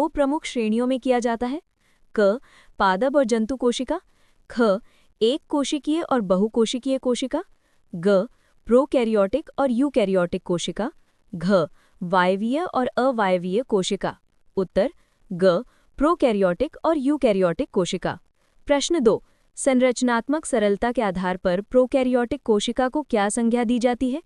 दो प्रमुख श्रेणियों में किया जाता है? क. पादप और जंतु कोशिका, ख. एक कोशिकीय और बहुकोशिकीय कोशिका, ग. प्रोकैरियोटिक और यूकैरियोटिक कोशिका, घ. वायवीय और अवायवीय कोशिका। उत्तर ग. प्रोकैरियोटिक और यूकैरियोटिक कोशिका। प्रश्न 2. संरचनात्मक सरलता के आधार पर प्रोकैरियोटिक कोशिका को क्या संज्ञा दी जाती है?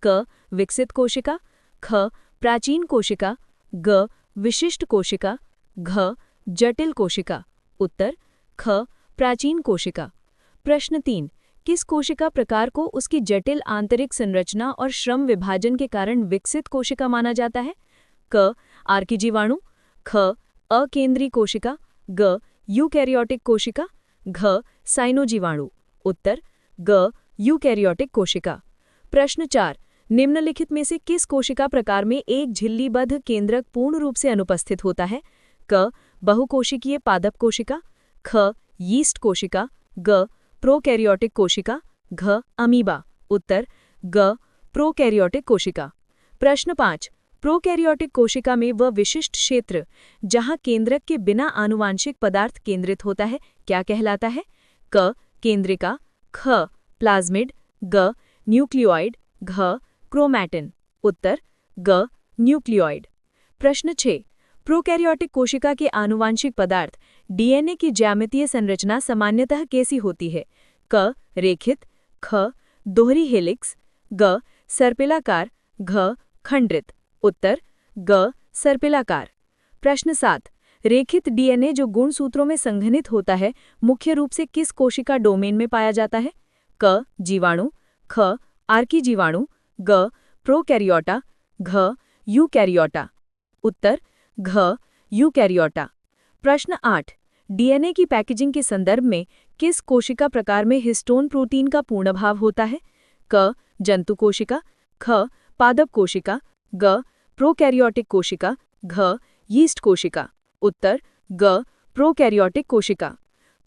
क. विकसित कोशिका, ख. प्राचीन कोशिका, ग. विशिष्ट कोशिका, घ. जटिल कोशिका। उत्तर ख. प्राचीन कोशिका। प्रश्न 3. किस कोशिका प्रकार को उसकी जटिल आंतरिक संरचना और श्रम विभाजन के कारण विकसित कोशिका माना जाता है? क. आर्की जीवाणु, ख. अकेंद्री कोशिका, ग. यूकैरियोटिक कोशिका, घ. साइनोजीवाणु। उत्तर ग. यूकैरियोटिक कोशिका। प्रश्न 4. निम्नलिखित में से किस कोशिका प्रकार में एक झिल्लीबद्ध केंद्रक पूर्ण रूप से अनुपस्थित होता है? क. बहुकोशिकीय पादप कोशिका, ख. यीस्ट कोशिका, ग. प्रोकैरियोटिक कोशिका, घ. अमीबा। उत्तर ग. प्रोकैरियोटिक कोशिका। प्रश्न 5. प्रोकैरियोटिक कोशिका में वह विशिष्ट क्षेत्र जहां केंद्रक के बिना आनुवांशिक पदार्थ केंद्रित होता है क्या कहलाता है? क. केंद्रिका, ख. प्लाज्मिड, ग. न्यूक्लियोइड, घ. क्रोमैटिन। उत्तर ग. न्यूक्लियोइड। प्रश्न 6. प्रोकैरियोटिक कोशिका के आनुवांशिक पदार्थ डीएनए की ज्यामितीय संरचना सामान्यतः कैसी होती है? क. रेखित, ख. दोहरी हेलिक्स, ग. सर्पिलाकार, घ. खंडित। उत्तर ग. सर्पिलाकार। प्रश्न 7. रेखित डीएनए जो गुणसूत्रों में संघनित होता है मुख्य रूप से किस कोशिका डोमेन में पाया जाता है? क. जीवाणु, ख. आर्की जीवाणु, ग. प्रोकैरियोटा, घ. यूकैरियोटा। उत्तर घ. यूकैरियोटा। प्रश्न 8. डीएनए की पैकेजिंग के संदर्भ में किस कोशिका प्रकार में हिस्टोन प्रोटीन का पूर्णभाव होता है? क. जंतु कोशिका, ख. पादप कोशिका, ग. प्रोकैरियोटिक कोशिका, घ. यीस्ट कोशिका। उत्तर ग. प्रोकैरियोटिक कोशिका।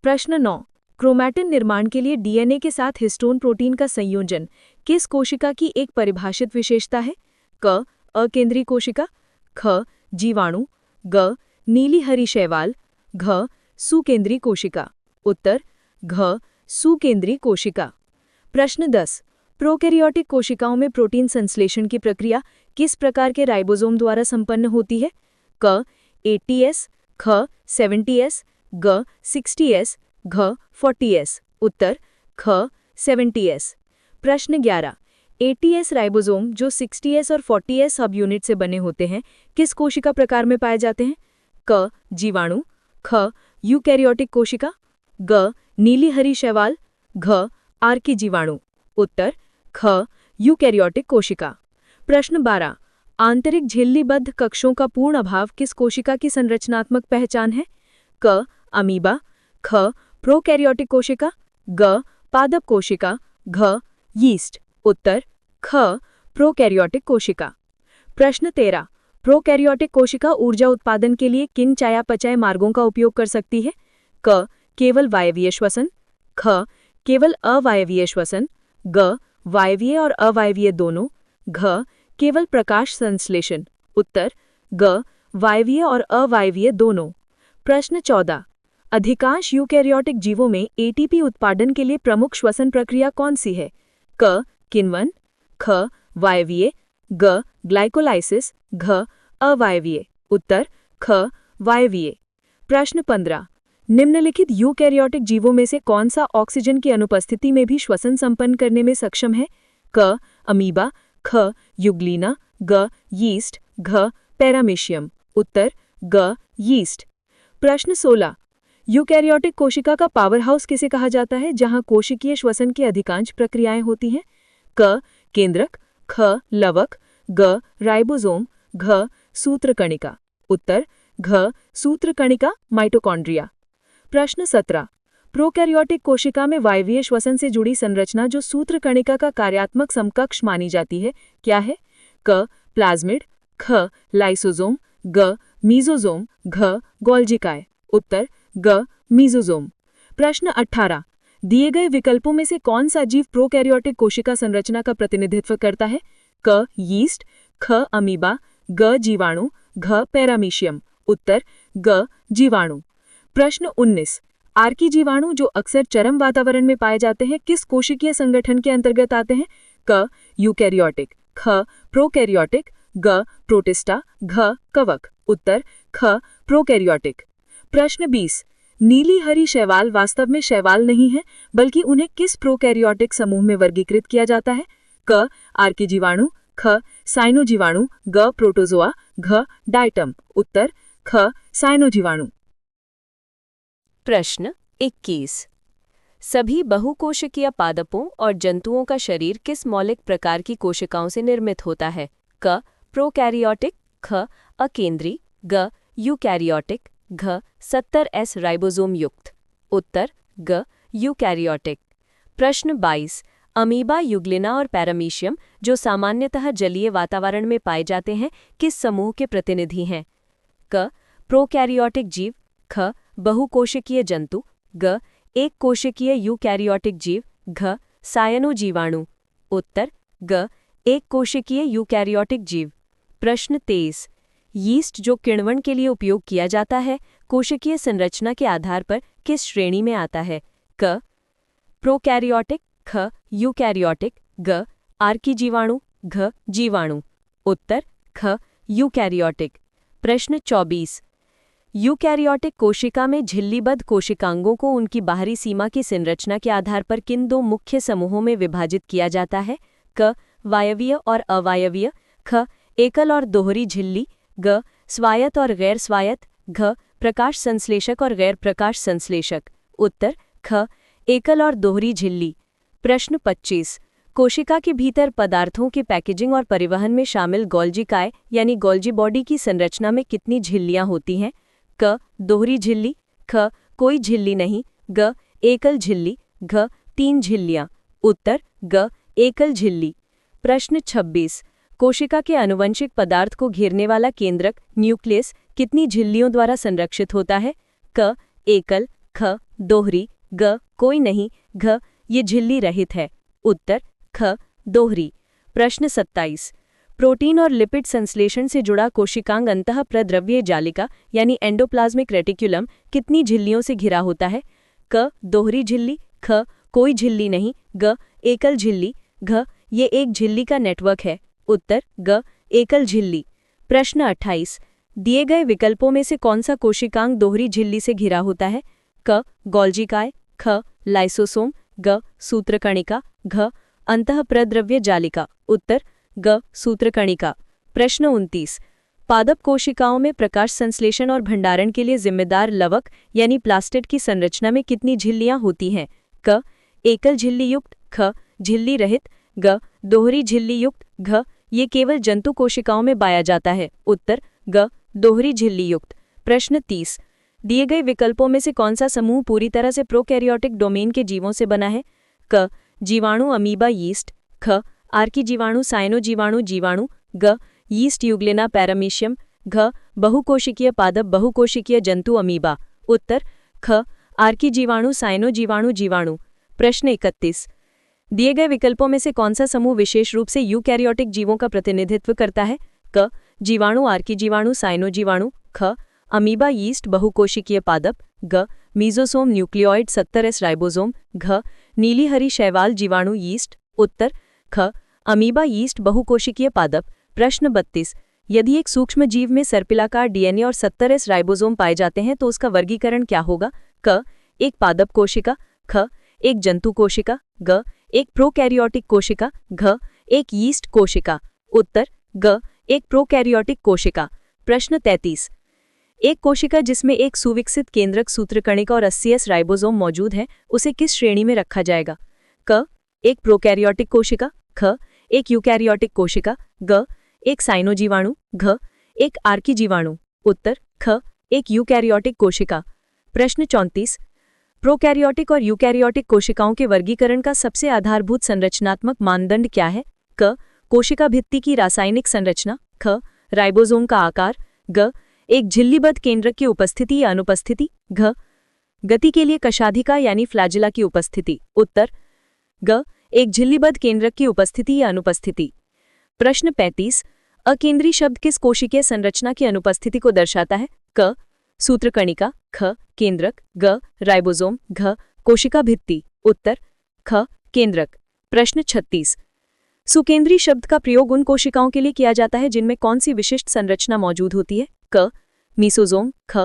प्रश्न 9. क्रोमैटिन निर्माण के लिए डीएनए के साथ हिस्टोन प्रोटीन का संयोजन किस कोशिका की एक परिभाषित विशेषता है? क. अकेंद्री कोशिका, ख. जीवाणु, ग. नीली हरी शैवाल, घ. सुकेंद्री कोशिका। उत्तर घ. सुकेंद्री कोशिका। प्रश्न 10. प्रोकैरियोटिक कोशिकाओं में प्रोटीन संश्लेषण की प्रक्रिया किस प्रकार के राइबोसोम द्वारा संपन्न होती है? क. 80S, ख. 70S, ग. 60S, घ. 40S। उत्तर ख. 70S। प्रश्न 11. 80S राइबोसोम जो 60S और 40S सब यूनिट से बने होते हैं किस कोशिका प्रकार में पाए जाते हैं? क. जीवाणु, ख. यूकैरियोटिक कोशिका, ग. नीली हरी शैवाल, घ. आर्की जीवाणु। उत्तर ख. यूकैरियोटिक कोशिका। प्रश्न 12. आंतरिक झिल्लीबद्ध कक्षों का पूर्ण अभाव किस कोशिका की संरचनात्मक पहचान है? क. अमीबा, ख. प्रोकैरियोटिक कोशिका, ग. पादप कोशिका, घ. यीस्ट। उत्तर ख. प्रोकैरियोटिक कोशिका। प्रश्न 13. प्रोकैरियोटिक कोशिका ऊर्जा उत्पादन के लिए किन चयापचय मार्गों का उपयोग कर सकती है? क. केवल वायवीय श्वसन, ख. केवल अवायवीय श्वसन, ग. वायवीय और अवायवीय दोनों, घ. केवल प्रकाश संश्लेषण। उत्तर ग. वायवीय और अवायवीय दोनों। प्रश्न 14. अधिकांश यूकैरियोटिक जीवों में एटीपी उत्पादन के लिए प्रमुख श्वसन प्रक्रिया कौन सी है? क. किण्वन, ख. वायवीय, ग. ग्लाइकोलाइसिस, घ. अवायवीय। उत्तर ख. वायवीय। प्रश्न 15. निम्नलिखित यूकैरियोटिक जीवों में से कौन सा ऑक्सीजन की अनुपस्थिति में भी श्वसन संपन्न करने में सक्षम है? क. अमीबा, ख. युग्लिना, ग. यीस्ट, घ. पैरामीशियम। उत्तर ग. यीस्ट। प्रश्न 16. यूकैरियोटिक कोशिका का पावरहाउस किसे कहा जाता है जहां कोशिकीय श्वसन की अधिकांश प्रक्रियाएं होती हैं? क. केंद्रक, ख. लवक, ग. राइबोसोम, घ. सूत्रकणिका। उत्तर घ. सूत्रकणिका माइटोकॉन्ड्रिया। प्रश्न 17. प्रोकैरियोटिक कोशिका में वायवीय श्वसन से जुड़ी संरचना जो सूत्रकणिका का कार्यात्मक समकक्ष मानी जाती है क्या है? क. प्लाज्मिड, ख. लाइसोसोम, ग. मीजोसोम, घ. गोल्जिकाय। उत्तर ग. मीजोसोम। प्रश्न 18. दिए गए विकल्पों में से कौन सा जीव प्रोकैरियोटिक कोशिका संरचना का प्रतिनिधित्व करता है? क. यीस्ट, ख. अमीबा, ग. जीवाणु, घ. पैरामीशियम। उत्तर ग जीवाणु। प्रश्न 19। आर्की जीवाणु जो अक्सर चरम वातावरण में पाए जाते हैं किस कोशिकीय संगठन के अंतर्गत आते हैं? क यूकैरियोटिक, ख प्रोकैरियोटिक, ग प्रोटिस्टा, घ कवक। उत्तर ख प्रोकैरियोटिक। प्रश्न 20। नीली हरी शैवाल वास्तव में शैवाल नहीं है बल्कि उन्हें किस प्रोकैरियोटिक समूह में वर्गीकृत किया जाता है? क आर्की जीवाणु, ख साइनो जीवाणु, ग प्रोटोजोआ, घ डायटम। उत्तर ख साइनो जीवाणु। प्रश्न 21। सभी बहुकोशिकीय पादपों और जंतुओं का शरीर किस मौलिक प्रकार की कोशिकाओं से निर्मित होता है? क प्रोकैरियोटिक, ख अकेंद्री, ग यूकैरियोटिक, घ 70S राइबोसोम युक्त। उत्तर ग यूकैरियोटिक। प्रश्न 22। अमीबा, युग्लिना और पैरामीशियम जो सामान्यतः जलीय वातावरण में पाए जाते हैं किस समूह के प्रतिनिधि हैं? क प्रोकैरियोटिक जीव, ख बहुकोशिकीय जंतु, ग एक कोशिकीय यूकैरियोटिक जीव, घ सायनो जीवाणु। उत्तर ग एक कोशिकीय यूकैरियोटिक जीव। प्रश्न 23। यीस्ट जो किण्वन के लिए उपयोग किया जाता है कोशिकीय संरचना के आधार पर किस श्रेणी में आता है? क प्रोकैरियोटिक, ख यूकैरियोटिक, ग आर्की जीवाणु, घ जीवाणु। उत्तर ख यूकैरियोटिक। प्रश्न 24। यूकैरियोटिक कोशिका में झिल्लीबद्ध कोशिकांगों को उनकी बाहरी सीमा की संरचना के आधार पर किन दो मुख्य समूहों में विभाजित किया जाता है? क वायवीय और अवायवीय, ख एकल और दोहरी झिल्ली, ग स्वायत्त और गैर स्वायत्त, घ प्रकाश संश्लेषक और गैर प्रकाश संश्लेषक। उत्तर ख एकल और दोहरी झिल्ली। प्रश्न 25। कोशिका के भीतर पदार्थों के पैकेजिंग और परिवहन में शामिल गोल्जी काय यानी गोल्जी बॉडी की संरचना में कितनी झिल्लियां होती हैं? क दोहरी झिल्ली, ख कोई झिल्ली नहीं, ग एकल झिल्ली, घ 3 झिल्लियां। उत्तर ग एकल झिल्ली। प्रश्न 26। कोशिका के आनुवंशिक पदार्थ को घेरने वाला केंद्रक न्यूक्लियस कितनी झिल्लियों द्वारा संरक्षित होता है? क एकल, ख दोहरी, ग कोई नहीं, घ ये झिल्ली रहित है। उत्तर ख दोहरी। प्रश्न 27। प्रोटीन और लिपिड संश्लेषण से जुड़ा कोशिकांग अंतःप्रद्रव्य जालिका यानी एंडोप्लाज्मिक रेटिक्युलम कितनी झिल्लियों से घिरा होता है? क दोहरी झिल्ली, ख कोई झिल्ली नहीं, ग एकल झिल्ली, घ ये एक झिल्ली का नेटवर्क है। उत्तर ग एकल झिल्ली। प्रश्न 28। दिए गए विकल्पों में से कौन सा कोशिकांग दोहरी झिल्ली से घिरा होता है? क गोल्जी काय, ख लाइसोसोम, ग सूत्रकणिका, घ अंतःप्रद्रव्य जालिका। उत्तर ग सूत्रकणिका। प्रश्न 29। पादप कोशिकाओं में प्रकाश संश्लेषण और भंडारण के लिए जिम्मेदार लवक यानी प्लास्टिड की संरचना में कितनी झिल्लियां होती हैं? क एकल झिल्ली युक्त, ख झिल्ली रहित, ग दोहरी झिल्ली युक्त, घ ये केवल जंतु कोशिकाओं में पाया जाता है। उत्तर ग दोहरी झिल्ली युक्त। प्रश्न 30। दिए गए विकल्पों में से कौन सा समूह पूरी तरह से प्रोकैरियोटिक डोमेन के जीवों से बना है? क जीवाणु अमीबा यीस्ट, ख आर्की जीवाणु साइनो जीवाणु जीवाणु, ग यीस्ट युग्लिना पैरामीशियम, घ बहुकोशिकीय पादप बहुकोशिकीय जंतु अमीबा। उत्तर ख आर्की जीवाणु साइनो जीवाणु जीवाणु। प्रश्न 31। दिए गए विकल्पों में से कौन सा समूह विशेष रूप से यूकैरियोटिक जीवों का प्रतिनिधित्व करता है? क जीवाणु आर्की जीवाणु साइनो जीवाणु, ख अमीबा यीस्ट बहुकोशिकीय पादप, ग मीजोसोम न्यूक्लियोइड 70S राइबोसोम, घ नीली हरी शैवाल जीवाणु यीस्ट। उत्तर ख अमीबा यीस्ट बहुकोशिकीय पादप। प्रश्न 32। यदि एक सूक्ष्म जीव में सर्पिलाकार डीएनए और 70S राइबोसोम पाए जाते हैं तो उसका वर्गीकरण क्या होगा? क एक पादप कोशिका, ख एक जंतु कोशिका, ग एक प्रोकैरियोटिक कोशिका, घ एक यीस्ट कोशिका। उत्तर ग एक प्रोकैरियोटिक कोशिका। प्रश्न 33। एक कोशिका जिसमें एक सुविकसित केंद्रक सूत्रकणिका और 80S राइबोसोम मौजूद है उसे किस श्रेणी में रखा जाएगा? क एक प्रोकैरियोटिक कोशिका, ख एक यूकैरियोटिक कोशिका, ग एक साइनो जीवाणु, घ एक आर्की जीवाणु। उत्तर ख एक यूकैरियोटिक कोशिका। प्रश्न 34। प्रोकैरियोटिक और यूकैरियोटिक कोशिकाओं के वर्गीकरण का सबसे आधारभूत संरचनात्मक मानदंड क्या है? क कोशिका भित्ति की रासायनिक संरचना, ख राइबोसोम का आकार, ग एक झिल्लीबद्ध केंद्रक की उपस्थिति या अनुपस्थिति, घ गति के लिए कशाधिका यानी फ्लैजिला की उपस्थिति। उत्तर ग एक झिल्लीबद्ध केंद्रक की उपस्थिति या अनुपस्थिति। प्रश्न 35। अकेंद्री शब्द किस कोशिकीय संरचना की अनुपस्थिति को दर्शाता है? क सूत्रकणिका, ख केंद्रक, ग राइबोसोम, घ कोशिका भित्ति, उत्तर ख केंद्रक। प्रश्न 36। सुकेंद्री शब्द का प्रयोग उन कोशिकाओं के लिए किया जाता है जिनमें कौन सी विशिष्ट संरचना मौजूद होती है? क मीसोसोम, ख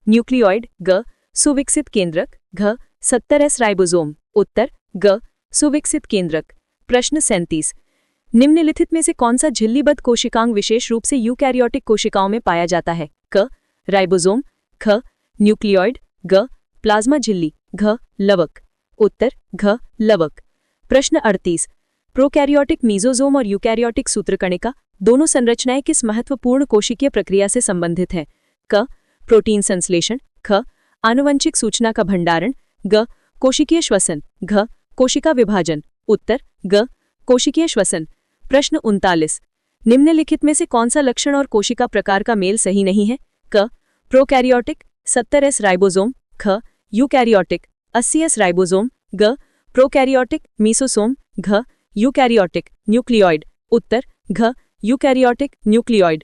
न्यूक्लियोइड, ग सुविकसित केंद्रक, घ 70S राइबोसोम, उत्तर ग सुविकसित केंद्रक। प्रश्न 37। निम्नलिखित में से कौन सा झिल्लीबद्ध कोशिकांग विशेष रूप से यूकैरियोटिक कोशिकाओं में पाया जाता है? क राइबोसोम, ख न्यूक्लियोइड, ग प्लाज्मा झिल्ली, घ लवक, उत्तर घ लवक। प्रश्न 38। प्रोकैरियोटिक मीसोसोम और यूकैरियोटिक सूत्रकणिका दोनों संरचनाएं किस महत्वपूर्ण कोशिकीय प्रक्रिया से संबंधित हैं? क प्रोटीन संश्लेषण, ख आनुवंशिक सूचना का भंडारण, ग कोशिकीय श्वसन, घ कोशिका विभाजन, उत्तर ग कोशिकीय श्वसन। प्रश्न 39। निम्नलिखित में से कौन सा लक्षण और कोशिका प्रकार का मेल सही नहीं है? क प्रोकैरियोटिक 70S राइबोसोम, ख यूकैरियोटिक 80S राइबोसोम, ग प्रोकैरियोटिक मीसोसोम, घ यूकैरियोटिक न्यूक्लियोइड, उत्तर घ यूकैरियोटिक न्यूक्लियोइड।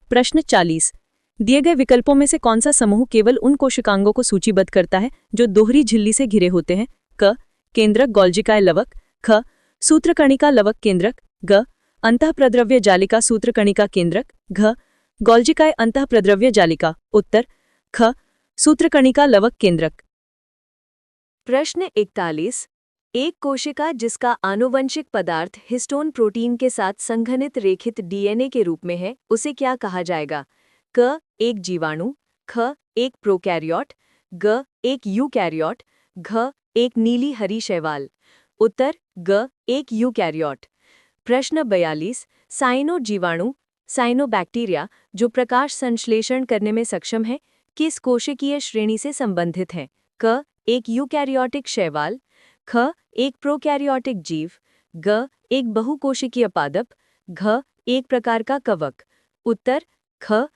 प्रश्न 40। दिए गए विकल्पों में से कौन सा समूह केवल उन कोशिकांगों को सूचीबद्ध करता है जो दोहरी झिल्ली से घिरे होते हैं? क केंद्रक गोल्जिकाय लवक, ख सूत्रकणिका लवक केंद्रक, ग अंतःप्रद्रव्य जालिका सूत्रकणिका केंद्रक, घ गोल्जिकाय अंतःप्रद्रव्य जालिका, उत्तर ख सूत्रकणिका लवक केंद्रक। प्रश्न 41। एक कोशिका जिसका आनुवंशिक पदार्थ हिस्टोन प्रोटीन के साथ संघनित रेखित डीएनए के रूप में है, उसे क्या कहा जाएगा? क एक जीवाणु, ख एक प्रोकैरियोट, ग एक यूकैरियोट, घ एक नीली हरी शैवाल, उत्तर ग एक यूकैरियोट। प्रश्न 42। साइनो जीवाणु साइनोबैक्टीरिया जो प्रकाश संश्लेषण करने में सक्षम है, किस कोशिकीय श्रेणी से संबंधित है? क एक यूकैरियोटिक शैवाल, ख एक प्रोकैरियोटिक जीव, ग एक बहुकोशिकीय पादप, घ एक प्रकार का कवक, उत्तर ख